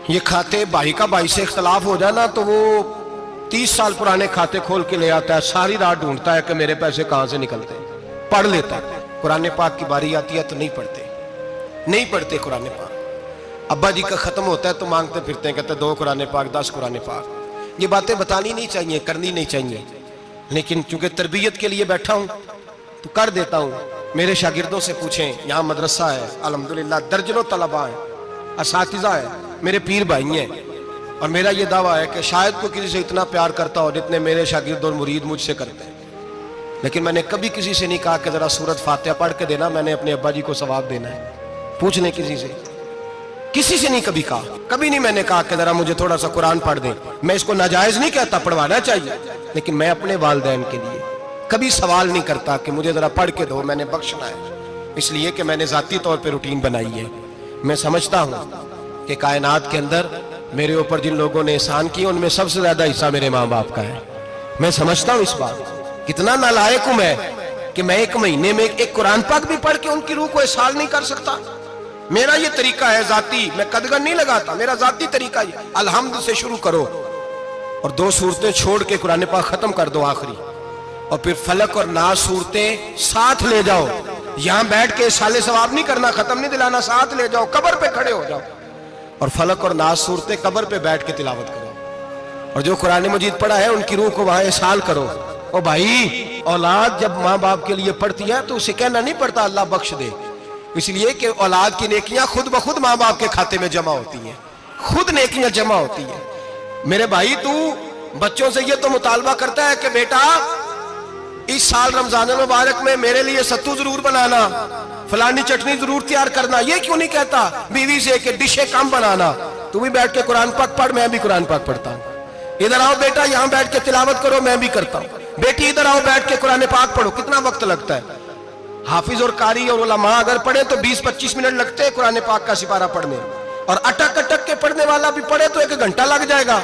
یہ کھاتے بھائی کا بھائی سے اختلاف ہو جانا تو وہ 30 سال پرانے کھاتے کھول کے لے آتا ہے، ساری رات ڈھونڈتا ہے کہ میرے پیسے کہاں سے نکلتے ہیں، پڑھ لیتا ہے۔ قرآن پاک کی باری آتی ہے تو نہیں پڑھتے قرآن پاک۔ ابا جی کا ختم ہوتا ہے تو مانگتے پھرتے ہیں، کہتے 2 قرآن پاک 10 قرآن پاک۔ یہ باتیں بتانی نہیں چاہیے، کرنی نہیں چاہیے، لیکن چونکہ تربیت کے لیے بیٹھا ہوں تو کر دیتا ہوں۔ میرے شاگردوں سے پوچھیں، یہاں مدرسہ ہے الحمدللہ، درجنوں طلباء ہیں، اساتذہ ہیں، میرے پیر بھائی ہیں، اور میرا یہ دعویٰ ہے کہ شاید کوئی کسی سے اتنا پیار کرتا ہو جتنے میرے شاگرد اور مرید مجھ سے کرتے ہیں، لیکن میں نے کبھی کسی سے نہیں کہا کہ ذرا سورت فاتحہ پڑھ کے دینا، میں نے اپنے ابا جی کو ثواب دینا ہے۔ پوچھ لیں کسی سے نہیں کبھی کہا، کبھی نہیں میں نے کہا کہ ذرا مجھے تھوڑا سا قرآن پڑھ دیں۔ میں اس کو ناجائز نہیں کہتا، پڑھوانا چاہیے، لیکن میں اپنے والدین کے لیے کبھی سوال نہیں کرتا کہ مجھے ذرا پڑھ کے دو، میں نے بخشنا ہے، اس لیے کہ میں نے ذاتی طور پہ روٹین بنائی ہے۔ میں سمجھتا ہوں کہ کائنات کے اندر میرے اوپر جن لوگوں نے احسان کیے ان میں سب سے زیادہ حصہ میرے ماں باپ کا ہے۔ میں سمجھتا ہوں اس بات، کتنا نالائق ہوں میں کہ میں 1 مہینے میں ایک قرآن پاک بھی پڑھ کے ان کی روح کو احسان نہیں کر سکتا۔ میرا یہ طریقہ ہے ذاتی، میں قدغن نہیں لگاتا، میرا ذاتی طریقہ یہ، الحمد سے شروع کرو اور 2 سورتیں چھوڑ کے قرآن پاک ختم کر دو آخری، اور پھر فلق اور ناس صورتیں ساتھ لے جاؤ۔ یہاں بیٹھ کے سالے ثواب نہیں کرنا، ختم نہیں دلانا، ساتھ لے جاؤ، قبر پہ کھڑے ہو جاؤ اور فلق اور ناس صورتیں قبر پہ بیٹھ کے تلاوت کرو، اور جو قرآن مجید پڑھا ہے ان کی روح کو وہاں احسال کرو۔ او بھائی، اولاد جب ماں باپ کے لیے پڑھتی ہے تو اسے کہنا نہیں پڑتا اللہ بخش دے، اس لیے کہ اولاد کی نیکیاں خود بخود ماں باپ کے کھاتے میں جمع ہوتی ہیں، خود نیکیاں جمع ہوتی ہیں۔ میرے بھائی تو بچوں سے یہ تو مطالبہ کرتا ہے کہ بیٹا اس سال رمضان المبارک میں میرے لیے ستو ضرور بنانا، فلانی چٹنی ضرور تیار کرنا، یہ کیوں نہیں کہتا بیوی سے کہ ڈشیں کم بنانا، تو بھی بیٹھ کے قرآن پاک پڑھ، میں بھی قرآن پاک پڑھتا ہوں، ادھر آؤ بیٹا یہاں بیٹھ کے تلاوت کرو، میں بھی کرتا ہوں، بیٹی ادھر آؤ بیٹھ کے قرآن پاک پڑھو۔ کتنا وقت لگتا ہے؟ حافظ اور قاری اور علماء اگر پڑھے تو 20-25 منٹ لگتے ہیں قرآن پاک کا سپارہ پڑھنے، اور اٹک اٹک کے پڑھنے والا بھی پڑھے تو 1 گھنٹہ لگ جائے گا۔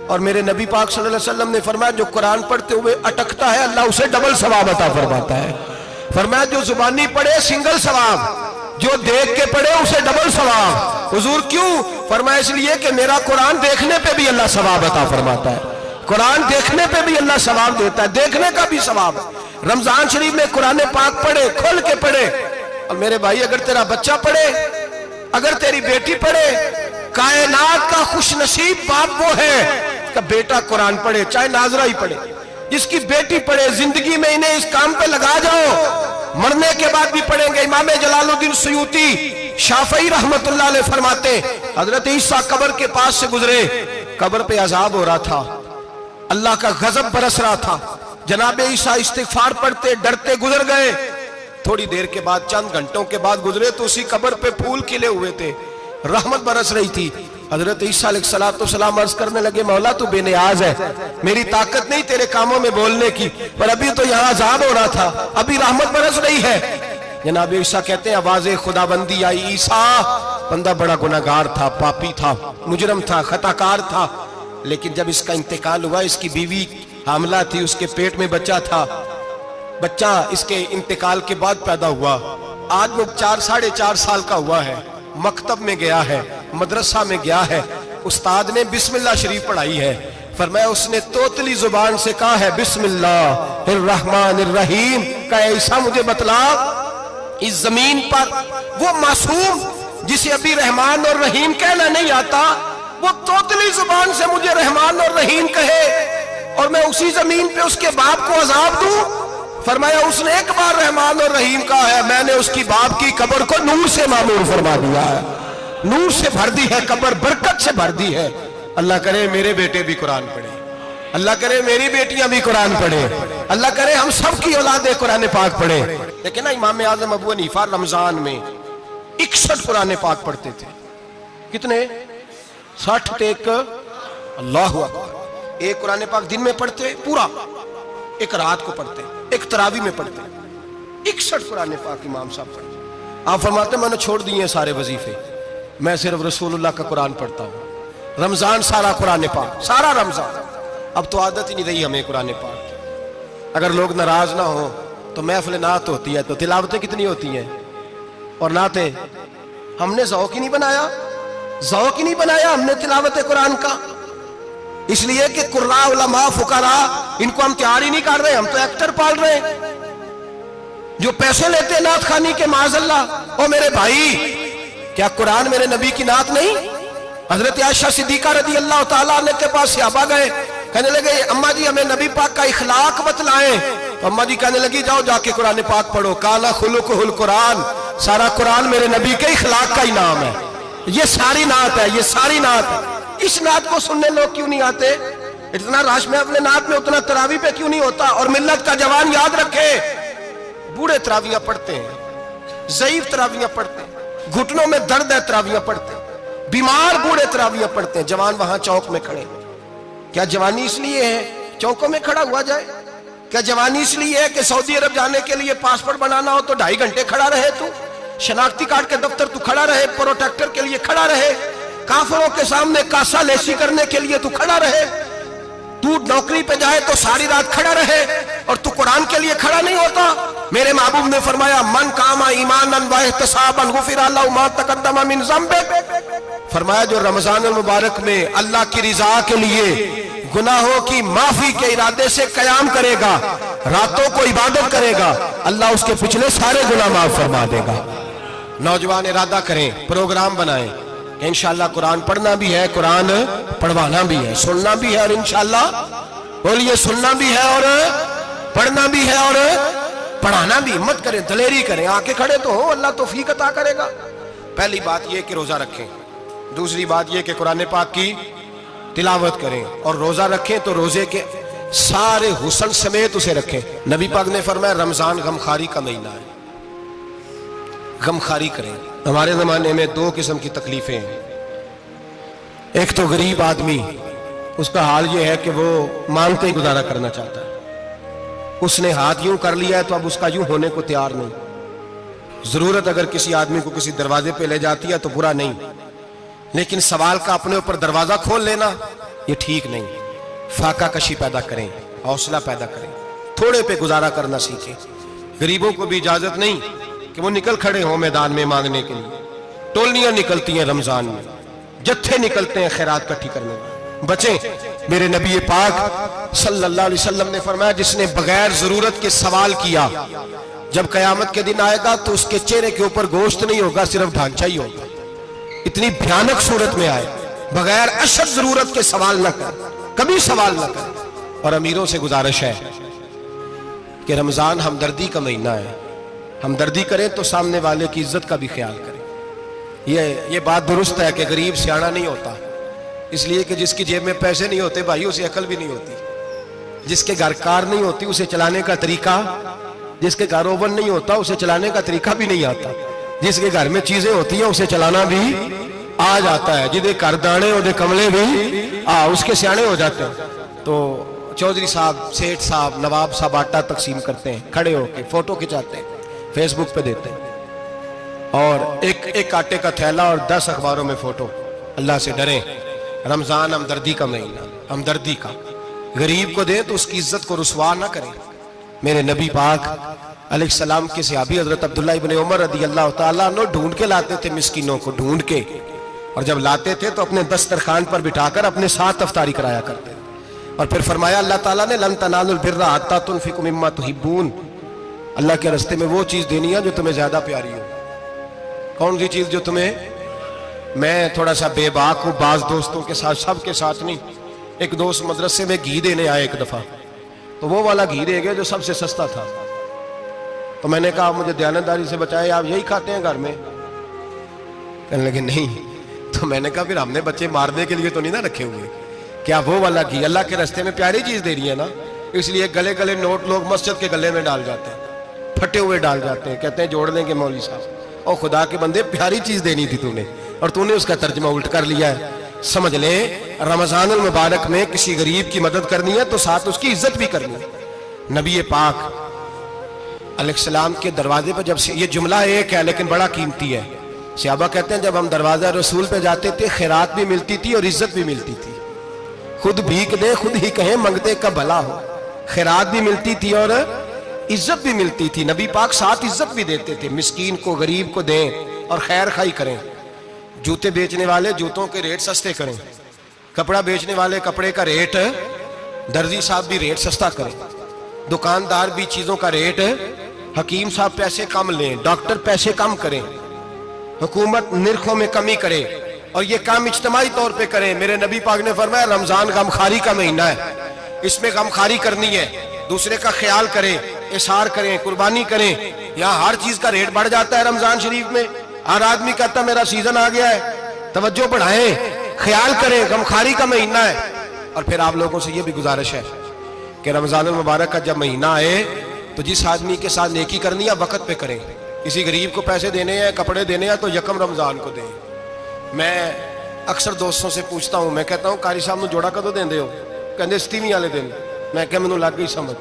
اور میرے نبی پاک صلی اللہ علیہ وسلم نے فرمایا جو قرآن پڑھتے ہوئے اٹکتا ہے اللہ اسے ڈبل ثواب عطا فرماتا ہے۔ فرمایا جو زبانی پڑھے سنگل ثواب، جو دیکھ کے پڑھے اسے ڈبل ثواب۔ حضور کیوں؟ فرمایا اس لیے کہ میرا قرآن دیکھنے پہ بھی اللہ ثواب عطا فرماتا ہے، قرآن دیکھنے پہ بھی اللہ ثواب دیتا ہے، دیکھنے کا بھی ثواب ہے۔ رمضان شریف میں قرآن پاک پڑھے، کھول کے پڑھے۔ اور میرے بھائی اگر تیرا بچہ پڑھے، اگر تیری بیٹی پڑھے، کائنات کا خوش نصیب باپ وہ ہے کہ بیٹا قرآن پڑھے، چاہے ناظرہ ہی پڑھے، جس کی بیٹی پڑھے۔ زندگی میں انہیں اس کام پہ لگا جاؤ، مرنے کے بعد بھی پڑھیں گے۔ امام جلال الدین سیوطی شافعی رحمت اللہ علیہ فرماتے ہیں حضرت عیسیٰ قبر کے پاس سے گزرے، قبر پہ عذاب ہو رہا تھا، اللہ کا غضب برس رہا تھا، جناب عیسیٰ استغفار پڑھتے ڈرتے گزر گئے۔ تھوڑی دیر کے بعد، چند گھنٹوں کے بعد گزرے تو اسی قبر پہ پھول کھلے ہوئے تھے، رحمت برس رہی تھی۔ حضرت عیسیٰ علیہ السلام عرض کرنے لگے مولا تو بے نیاز ہے، میری طاقت نہیں تیرے کاموں میں بولنے کی، پر ابھی تو یہاں عذاب ہو رہا تھا، ابھی رحمت برس رہی ہے۔ جناب عیسیٰ کہتے ہیں آواز خدا بندی آئی، عیسیٰ بندہ بڑا گناہگار تھا، پاپی تھا، مجرم تھا، خطاکار تھا، لیکن جب اس کا انتقال ہوا، اس کی بیوی حاملہ تھی، اس کے پیٹ میں بچہ تھا، بچہ اس کے انتقال کے بعد پیدا ہوا، آج وہ 4-4.5 سال کا ہوا ہے، مکتب میں گیا ہے، مدرسہ میں گیا ہے، استاد نے بسم اللہ شریف پڑھائی ہے، فرمایا اس نے توتلی زبان سے کہا ہے بسم اللہ الرحمن الرحیم، کہ عیسیٰ مجھے بتلا اس زمین پر وہ معصوم جسے ابھی رحمان اور رحیم کہنا نہیں آتا، وہ توتلی زبان سے مجھے رحمان اور رحیم کہے اور میں اسی زمین پہ اس کے باپ کو عذاب دوں؟ فرمایا اس نے ایک بار رحمان اور رحیم کہا ہے، میں نے اس کی باپ کی قبر کو نور سے معمور فرما دیا ہے، نور سے بھر دی ہے قبر، برکت سے بھر دی ہے۔ اللہ کرے میرے بیٹے بھی قرآن پڑھیں، اللہ کرے میری بیٹیاں بھی قرآن پڑھیں، اللہ کرے ہم سب کی اولادیں قرآن پاک پڑھیں۔ لیکن نا امام اعظم ابو حنیفہ رمضان میں 61 قرآن پاک پڑھتے تھے۔ کتنے؟ 60 ٹیک، اللہ اکبر۔ ایک قرآن پاک دن میں پڑھتے پورا، ایک رات کو پڑھتے، ایک تراویح میں پڑھتے، 61 قرآن پاک امام صاحب پڑھتے۔ آپ فرماتے ہیں میں نے چھوڑ دیے سارے وظیفے، میں صرف رسول اللہ کا قرآن پڑھتا ہوں، رمضان سارا قرآن پاک، سارا رمضان۔ اب تو عادت ہی نہیں رہی ہمیں قرآن پاک کی، اگر لوگ ناراض نہ ہوں تو محفل نعت ہوتی ہے تو تلاوتیں کتنی ہوتی ہیں، اور نعتیں ہم نے ذوق ہی نہیں بنایا، ذوق ہی نہیں بنایا ہم نے تلاوت قرآن کا، اس لیے کہ قراء علماء فقراء ان کو ہم تیار ہی نہیں کر رہے، ہم تو ایکٹر پال رہے ہیں جو پیسے لیتے ہیں نعت خوانی کے، معاذ اللہ۔ او میرے بھائی کیا قرآن میرے نبی کی نعت نہیں؟ حضرت عائشہ صدیقہ رضی اللہ تعالیٰ عنہ کے پاس صحابہ گئے، کہنے لگے اماں جی ہمیں نبی پاک کا اخلاق بتلائیں، تو اماں جی کہنے لگی جاؤ جا کے قرآن پاک پڑھو، کالا خلقہ القرآن، سارا قرآن میرے نبی کے اخلاق کا ہی نام ہے، یہ ساری نعت ہے، یہ ساری نعت ہے۔ اس نعت کو سننے لوگ کیوں نہیں آتے؟ اتنا راش میں اپنے نعت میں اتنا تراویح پہ کیوں نہیں ہوتا؟ اور ملت کا جوان یاد رکھے، بوڑھے تراویحاں پڑھتے ہیں، ضعیف تراویحاں پڑھتے ہیں، گھٹنوں میں درد ہے تراویحاں پڑھتے ہیں، بیمار بوڑھے تراویحاں پڑھتے ہیں، جوان وہاں چوک میں کھڑے۔ کیا جوانی اس لیے ہے چوکوں میں کھڑا ہوا جائے؟ کیا جوانی اس لیے ہے کہ سعودی عرب جانے کے لیے پاسپورٹ بنانا ہو تو 2.5 گھنٹے کھڑا رہے، تو شناختی کارڈ کے دفتر تو کھڑا رہے، پروٹیکٹر کے لیے کھڑا رہے، کافروں کے سامنے کاسا لیسی کرنے کے لیے تو کھڑا رہے، تو نوکری پہ جائے تو ساری رات کھڑا رہے، اور تو قرآن کے لیے کھڑا نہیں ہوتا؟ میرے محبوب نے فرمایا من قام ایمانا واحتسابا غفر له ما تقدم من ذنبه، فرمایا جو رمضان المبارک میں اللہ کی رضا کے لیے گناہوں کی معافی کے ارادے سے قیام کرے گا، راتوں کو عبادت کرے گا، اللہ اس کے پچھلے سارے گناہ معاف فرما دے گا۔ نوجوان ارادہ کریں، پروگرام بنائیں کہ انشاءاللہ قرآن پڑھنا بھی ہے، قرآن پڑھوانا بھی ہے، سننا بھی ہے، اور انشاءاللہ بولیے سننا بھی ہے اور پڑھنا بھی ہے اور پڑھانا بھی۔ ہمت کریں، دلیری کریں، آ کے کھڑے تو ہو، اللہ توفیق عطا کرے گا۔ پہلی بات یہ کہ روزہ رکھیں، دوسری بات یہ کہ قرآن پاک کی تلاوت کریں، اور روزہ رکھیں تو روزے کے سارے حسن سمیت اسے رکھیں. نبی پاک نے فرمایا رمضان غمخاری کا مہینہ ہے, غمخاری کریں. ہمارے زمانے میں دو قسم کی تکلیفیں ہیں. ایک تو غریب آدمی, اس کا حال یہ ہے کہ وہ مانگتے ہی گزارا کرنا چاہتا ہے. اس نے ہاتھ یوں کر لیا ہے تو اب اس کا یوں ہونے کو تیار نہیں. ضرورت اگر کسی آدمی کو کسی دروازے پہ لے جاتی ہے تو برا نہیں, لیکن سوال کا اپنے اوپر دروازہ کھول لینا یہ ٹھیک نہیں. فاقہ کشی پیدا کریں, حوصلہ پیدا کریں, تھوڑے پہ گزارا کرنا سیکھیں. غریبوں کو بھی اجازت نہیں کہ وہ نکل کھڑے ہوں میدان میں مانگنے کے لیے. ٹولیاں نکلتی ہیں رمضان میں, جتھے نکلتے ہیں خیرات کٹھی کرنے میں. بچیں. میرے نبی پاک صلی اللہ علیہ وسلم نے فرمایا جس نے بغیر ضرورت کے سوال کیا, جب قیامت کے دن آئے گا تو اس کے چہرے کے اوپر گوشت نہیں ہوگا, صرف ڈھانچہ ہی ہوگا. اتنی بھیانک صورت میں آئے, بغیر اشد ضرورت کے سوال نہ کر, کبھی سوال نہ کر. اور امیروں سے گزارش ہے کہ رمضان ہمدردی کا مہینہ ہے, ہمدردی کریں تو سامنے والے کی عزت کا بھی خیال کریں. یہ بات درست ہے کہ غریب سیاںا نہیں ہوتا, اس لیے کہ جس کی جیب میں پیسے نہیں ہوتے بھائی اسے عقل بھی نہیں ہوتی. جس کے گھر کار نہیں ہوتی اسے چلانے کا طریقہ, جس کے گھر اوون نہیں ہوتا اسے چلانے کا طریقہ بھی نہیں آتا. جس کے گھر میں چیزیں ہوتی ہیں اسے چلانا بھی آ جاتا ہے. جدے گھر دانے اور کملے بھی اس کے سیانے ہو جاتے ہیں. تو چودھری صاحب, سیٹھ صاحب, نواب صاحب آٹا تقسیم کرتے ہیں, کھڑے ہو کے فوٹو کھچاتے ہیں, فیس بک پہ دیتے ہیں, اور ایک آٹے کا تھیلا اور 10 اخباروں میں فوٹو. اللہ سے ڈریں. رمضان ہمدردی کا مہینہ, ہمدردی کا. غریب کو دیں تو اس کی عزت کو رسوا نہ کریں. میرے نبی پاک علیہ السلام کے صحابی حضرت عبداللہ ابن عمر رضی اللہ تعالیٰ عنہ ڈھونڈ کے لاتے تھے مسکینوں کو, ڈھونڈ کے, اور جب لاتے تھے تو اپنے دسترخوان پر بٹھا کر اپنے ساتھ افطاری کرایا کرتے. اور پھر فرمایا اللہ تعالیٰ نے لن تنالوا البر حتی تنفقوا مما تحبون, اللہ کے راستے میں وہ چیز دینی ہے جو تمہیں زیادہ پیاری ہو. کون سی چیز جو تمہیں, میں تھوڑا سا بے باک ہوں, بعض دوستوں کے ساتھ, سب کے ساتھ نہیں. ایک دوست مدرسے میں گھی دینے آئے ایک دفعہ, تو وہ والا گھی دے گئے جو سب سے سستا تھا. تو میں نے کہا مجھے دیانتداری سے بچائے, آپ یہی کھاتے ہیں گھر میں؟ کہنے لگے نہیں. تو میں نے کہا پھر ہم نے بچے مارنے کے لیے تو نہیں نہ رکھے ہوئے, کیا وہ والا گھی اللہ کے راستے میں پیاری چیز دے رہی ہے نا, اس لیے گلے گلے نوٹ لوگ مسجد کے گلے میں ڈال جاتے ہیں, پھٹے ہوئے ڈال جاتے ہیں, کہتے ہیں جوڑ دیں گے مولوی صاحب. اور خدا کے بندے پیاری چیز دینی تھی تو نے, اور تو نے اس کا ترجمہ الٹ کر لیا ہے. سمجھ لیں رمضان المبارک میں کسی غریب کی مدد کرنی ہے تو ساتھ اس کی عزت بھی کرنی ہے. نبی پاک علیہ السلام کے دروازے پر جب یہ جملہ ایک ہے لیکن بڑا قیمتی ہے. صحابہ کہتے ہیں جب ہم دروازہ رسول پہ جاتے تھے خیرات بھی ملتی تھی اور عزت بھی ملتی تھی. خود بھیک دے خود ہی کہیں منگتے کا بھلا ہو. خیرات بھی ملتی تھی اور عزت بھی ملتی تھی. نبی پاک ساتھ عزت بھی دیتے تھے, مسکین کو غریب کو دیں اور خیر خائی کریں. جوتے بیچنے والے جوتوں کے ریٹ سستے کریں, کپڑا بیچنے والے کپڑے کا ریٹ, درزی صاحب بھی ریٹ سستا کریں, دکاندار بھی چیزوں کا ریٹ, حکیم صاحب پیسے کم لیں, ڈاکٹر پیسے کم کریں, حکومت نرخوں میں کمی کرے, اور یہ کام اجتماعی طور پہ کریں. میرے نبی پاک نے فرمایا رمضان غمخاری کا مہینہ ہے, اس میں غمخاری کرنی ہے, دوسرے کا خیال کریں, اظہار کریں, قربانی کریں. یہاں ہر چیز کا ریٹ بڑھ جاتا ہے رمضان شریف میں. ہر آدمی کہتا میرا سیزن آ گیا ہے, توجہ بڑھائیں, خیال کریں, غمخاری کا مہینہ ہے. اور پھر آپ لوگوں سے یہ بھی گزارش ہے کہ رمضان المبارک کا جب مہینہ آئے تو جس آدمی کے ساتھ نیکی کرنی ہے وقت پہ کریں. کسی غریب کو پیسے دینے ہیں, کپڑے دینے ہیں تو یکم رمضان کو دیں. میں اکثر دوستوں سے پوچھتا ہوں, میں کہتا ہوں قاری صاحب نو جوڑا کدو دیندے ہو؟ کہندے 27 والے دن. میں کہ مینوں لگ گئی سمجھ,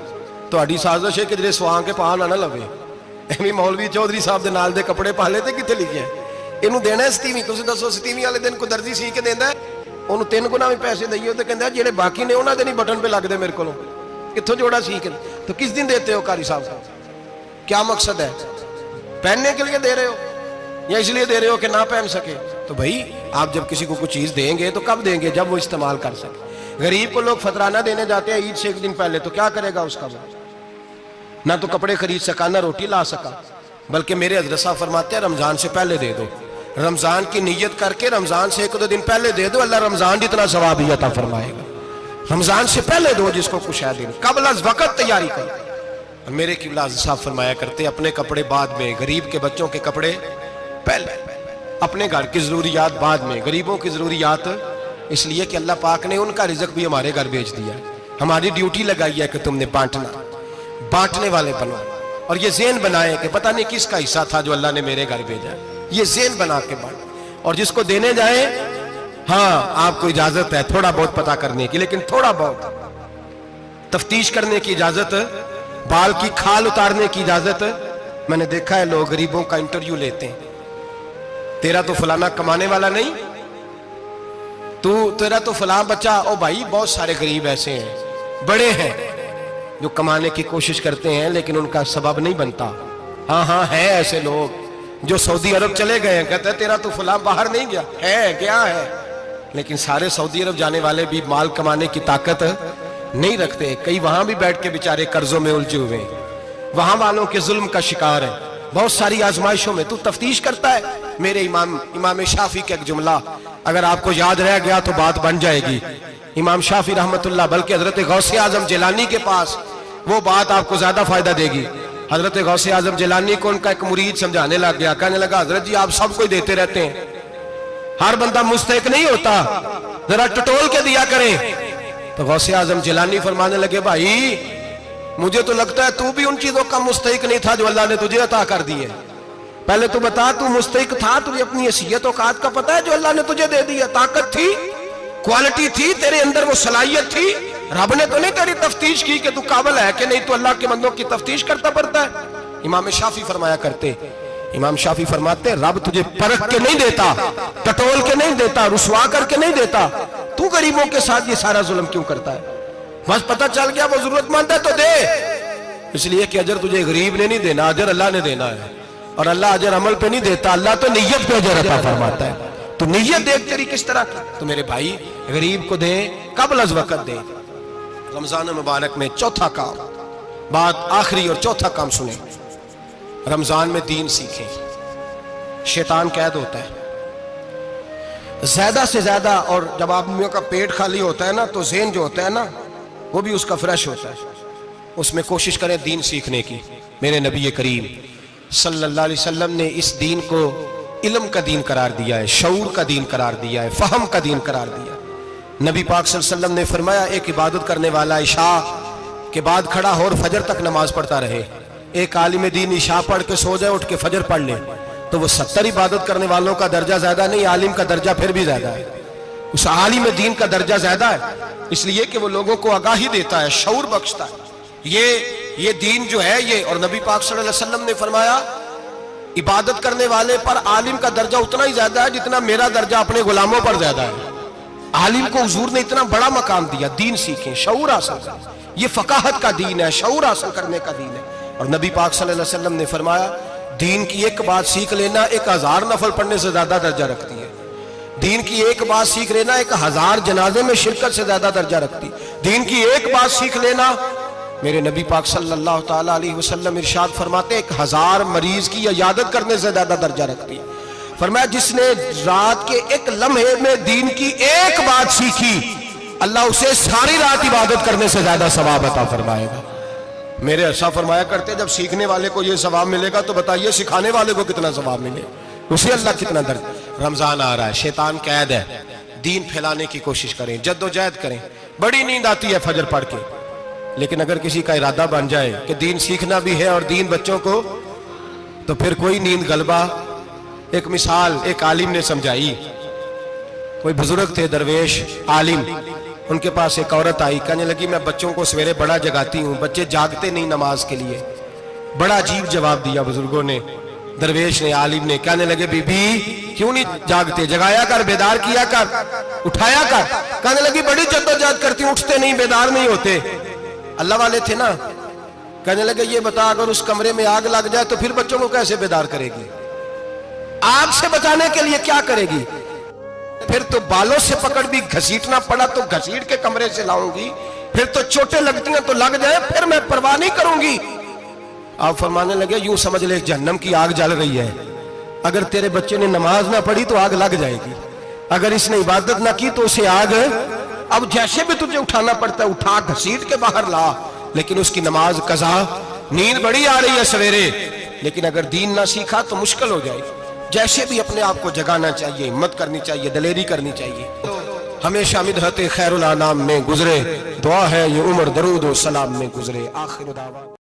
تہاڈی سازش ہے کہ جڑے سواں کے پا نہ لوے. ایویں مولوی چودھری صاحب دے نال دے کپڑے پا لے تے کتے لکھیا ہے اینوں دینا ہے 27. تسی دسو 27 والے دن کو درزی سی کے دیندا ہے, اونوں 3 گنا بھی پیسے دئیو تے کہندا جڑے باقی نے انہاں دے نہیں بٹن پہ لگ دے میرے کولوں, کتھوں جوڑا سی کے. تو کس دن دیتے ہو قاری صاحب؟ کیا مقصد ہے؟ پہننے کے لیے دے رہے ہو یا اس لیے دے رہے ہو کہ نہ پہن سکے؟ تو بھائی آپ جب کسی کو کوئی چیز دیں گے تو کب دیں گے؟ جب وہ استعمال کر سکے. غریب کو لوگ فطرانہ دینے جاتے ہیں عید سے 1 دن پہلے, تو کیا کرے گا اس کا؟ نہ تو کپڑے خرید سکا نہ روٹی لا سکا. بلکہ میرے حضرت صاحب فرماتے ہیں رمضان سے پہلے دے دو, رمضان کی نیت کر کے رمضان سے 1-2 دن پہلے دے دو, اللہ رمضان جتنا ثواب ہی عطا فرمائے گا. رمضان سے پہلے دو جس کو کچھ ہے دن, قبل از وقت تیاری کرو. اور میرے قبلہ حضرت صاحب فرمایا کرتے اپنے کپڑے بعد میں, غریب کے بچوں کے کپڑے پہلے, اپنے گھر کی ضروریات بعد میں, غریبوں کی ضروریات, اس لیے کہ اللہ پاک نے ان کا رزق بھی ہمارے گھر بھیج دیا. ہماری ڈیوٹی لگائی ہے کہ تم نے بانٹنا، بانٹنے والے بنو، اور یہ ذہن بنائے کہ پتہ نہیں کس کا حصہ تھا جو اللہ نے میرے گھر بھیجا، یہ ذہن بنا کے بانٹ، اور جس کو دینے جائیں ہاں آپ کو اجازت ہے تھوڑا بہت پتہ کرنے کی، لیکن تھوڑا بہت تفتیش کرنے کی اجازت، بال کی کھال اتارنے کی اجازت۔ میں نے دیکھا ہے لوگ غریبوں کا انٹرویو لیتے ہیں، تیرا تو فلانا کمانے والا نہیں، تیرا تو فلاں بچہ، او بھائی بہت سارے غریب ایسے ہیں، بڑے ہیں جو کمانے کی کوشش کرتے ہیں لیکن ان کا سبب نہیں بنتا۔ ہاں ہے ایسے لوگ جو سعودی عرب چلے گئے ہیں، کہتے ہیں تیرا تو فلاں باہر نہیں گیا، ہے گیا ہے، لیکن سارے سعودی عرب جانے والے بھی مال کمانے کی طاقت نہیں رکھتے، کئی وہاں بھی بیٹھ کے بیچارے قرضوں میں الجھے ہوئے ہیں، وہاں والوں کے ظلم کا شکار ہے، بہت ساری آزمائشوں میں تو تفتیش کرتا ہے۔ میرے امام شافعی کا ایک جملہ اگر آپ کو یاد رہ گیا تو بات بن جائے گی۔ امام شافعی رحمت اللہ، بلکہ حضرت غوث اعظم جیلانی کے پاس وہ بات آپ کو زیادہ فائدہ دے گی۔ حضرت غوث اعظم جیلانی کو ان کا ایک مرید سمجھانے لگ گیا، کہنے لگا حضرت جی آپ سب کو ہی دیتے رہتے ہیں، ہر بندہ مستحق نہیں ہوتا، ذرا ٹٹول کے دیا کریں۔ تو غوث اعظم جیلانی فرمانے لگے بھائی مجھے تو لگتا ہے تو بھی ان چیزوں کا مستحق نہیں تھا جو اللہ نے تجھے عطا کر دی ہے، پہلے تو بتا تو مستحق تھا، تجھے اپنی حیثیت اوقات کا پتہ ہے جو اللہ نے تجھے دے دی ہے، طاقت تھی، کوالٹی تھی، تیرے اندر وہ صلاحیت تھی، رب نے تو نہیں تیری تفتیش کی کہ تو قابل ہے کہ نہیں، تو اللہ کے بندوں کی تفتیش کرتا پڑتا ہے۔ امام شافعی فرمایا کرتے، امام شافعی فرماتے رب تجھے پرکھ کے نہیں دیتا، ٹٹول کے نہیں دیتا، رسوا کر کے نہیں دیتا، تو غریبوں کے ساتھ یہ سارا ظلم کیوں کرتا ہے؟ بس پتہ چل گیا وہ ضرورت مند ہے تو دے، اس لیے کہ اجر تجھے غریب نے نہیں دینا، اجر اللہ نے دینا ہے، اور اللہ اجر عمل پہ نہیں دیتا، اللہ تو نیت پہ اجر عطا فرماتا ہے۔ تو نیت دیکھ تیری کس طرح کی، تو میرے بھائی غریب کو دے قبل از وقت دے۔ رمضان مبارک میں چوتھا کام، بات آخری اور چوتھا کام سنیں، رمضان میں دین سیکھیں۔ شیطان قید ہوتا ہے زیادہ سے زیادہ، اور جب آدمیوں کا پیٹ خالی ہوتا ہے نا تو ذہن جو ہوتا ہے نا وہ بھی اس کا فریش ہوتا ہے، اس میں کوشش کریں دین سیکھنے کی۔ میرے نبی کریم صلی اللہ علیہ وسلم نے اس دین کو علم کا دین قرار دیا ہے، شعور کا دین قرار دیا ہے، فہم کا دین قرار دیا ہے۔ نبی پاک صلی اللہ علیہ وسلم نے فرمایا ایک عبادت کرنے والا عشاء کے بعد کھڑا ہو اور فجر تک نماز پڑھتا رہے، ایک عالم دین عشاء پڑھ کے سو جائے اٹھ کے فجر پڑھ لے، تو وہ 70 عبادت کرنے والوں کا درجہ زیادہ نہیں، عالم کا درجہ پھر بھی زیادہ ہے، اس عالم دین کا درجہ زیادہ ہے، اس لیے کہ وہ لوگوں کو آگاہی دیتا ہے، شعور بخشتا ہے۔ یہ دین جو ہے یہ، اور نبی پاک صلی اللہ علیہ وسلم نے فرمایا عبادت کرنے والے پر عالم کا درجہ اتنا ہی زیادہ ہے جتنا میرا درجہ اپنے غلاموں پر زیادہ ہے۔ عالم کو حضور نے اتنا بڑا مقام دیا، دین سیکھیں، شعور حاصل کریں، یہ فقاہت کا دین ہے، شعور حاصل کرنے کا دین ہے۔ اور نبی پاک صلی اللہ علیہ وسلم نے فرمایا دین کی ایک بات سیکھ لینا 1000 نفل پڑھنے سے زیادہ درجہ رکھتی ہے، دین کی ایک بات سیکھ لینا 1000 جنازے میں شرکت سے زیادہ درجہ رکھتی، دین کی ایک بات سیکھ لینا، میرے نبی پاک صلی اللہ تعالیٰ علیہ وسلم ارشاد فرماتے 1000 مریض کی عیادت کرنے سے زیادہ درجہ رکھتی۔ فرمایا جس نے رات کے ایک لمحے میں دین کی ایک بات سیکھی اللہ اسے ساری رات عبادت کرنے سے زیادہ ثواب عطا فرمائے گا۔ میرے ایسا فرمایا کرتے جب سیکھنے والے کو یہ ثواب ملے گا تو بتائیے سکھانے والے کو کتنا ثواب ملے، اسے اللہ کتنا درجہ۔ رمضان آ رہا ہے، شیطان قید ہے، دین پھیلانے کی کوشش کریں، جد و جہد کریں۔ بڑی نیند آتی ہے فجر پڑھ کے، لیکن اگر کسی کا ارادہ بن جائے کہ دین سیکھنا بھی ہے اور دین بچوں کو، تو پھر کوئی نیند غلبہ۔ ایک مثال ایک عالم نے سمجھائی، کوئی بزرگ تھے درویش عالم، ان کے پاس ایک عورت آئی، کہنے لگی میں بچوں کو سویرے بڑا جگاتی ہوں، بچے جاگتے نہیں نماز کے لیے۔ بڑا عجیب جواب دیا بزرگوں نے، درویش نے، عالم نے، کہنے لگے بی بی کیوں نہیں جاگتے، جگایا کر، بیدار کیا کر، اٹھایا کر۔ کہنے لگی بڑی جدوجہد کرتی ہوں، اٹھتے نہیں، بیدار نہیں ہوتے۔ اللہ والے تھے نا، کہنے لگے یہ بتا اگر اس کمرے میں آگ لگ جائے تو پھر بچوں کو کیسے بیدار کرے گی، آگ سے بچانے کے لیے کیا کرے گی؟ پھر تو بالوں سے پکڑ بھی گھسیٹنا پڑا تو گھسیٹ کے کمرے سے لاؤں گی، پھر تو چوٹیں لگتی ہیں تو لگ جائیں، پھر میں پرواہ نہیں کروں گی۔ آپ فرمانے لگے یوں سمجھ لے جہنم کی آگ جل رہی ہے، اگر تیرے بچے نے نماز نہ پڑھی تو آگ لگ جائے گی، اگر اس نے عبادت نہ کی تو اسے آگ، اب جیسے بھی تجھے اٹھانا پڑتا ہے اٹھا گھسیٹ کے باہر لا، لیکن اس کی نماز قضا۔ نیند بڑی آ رہی ہے سویرے، لیکن اگر دین نہ سیکھا تو مشکل ہو جائے گی۔ جیسے بھی اپنے آپ کو جگانا چاہیے، ہمت کرنی چاہیے، دلیری کرنی چاہیے۔ ہمیشہ مدحت خیر الانام میں گزرے، دعا ہے یہ عمر درود و سلام میں گزرے۔ آخر دعوانا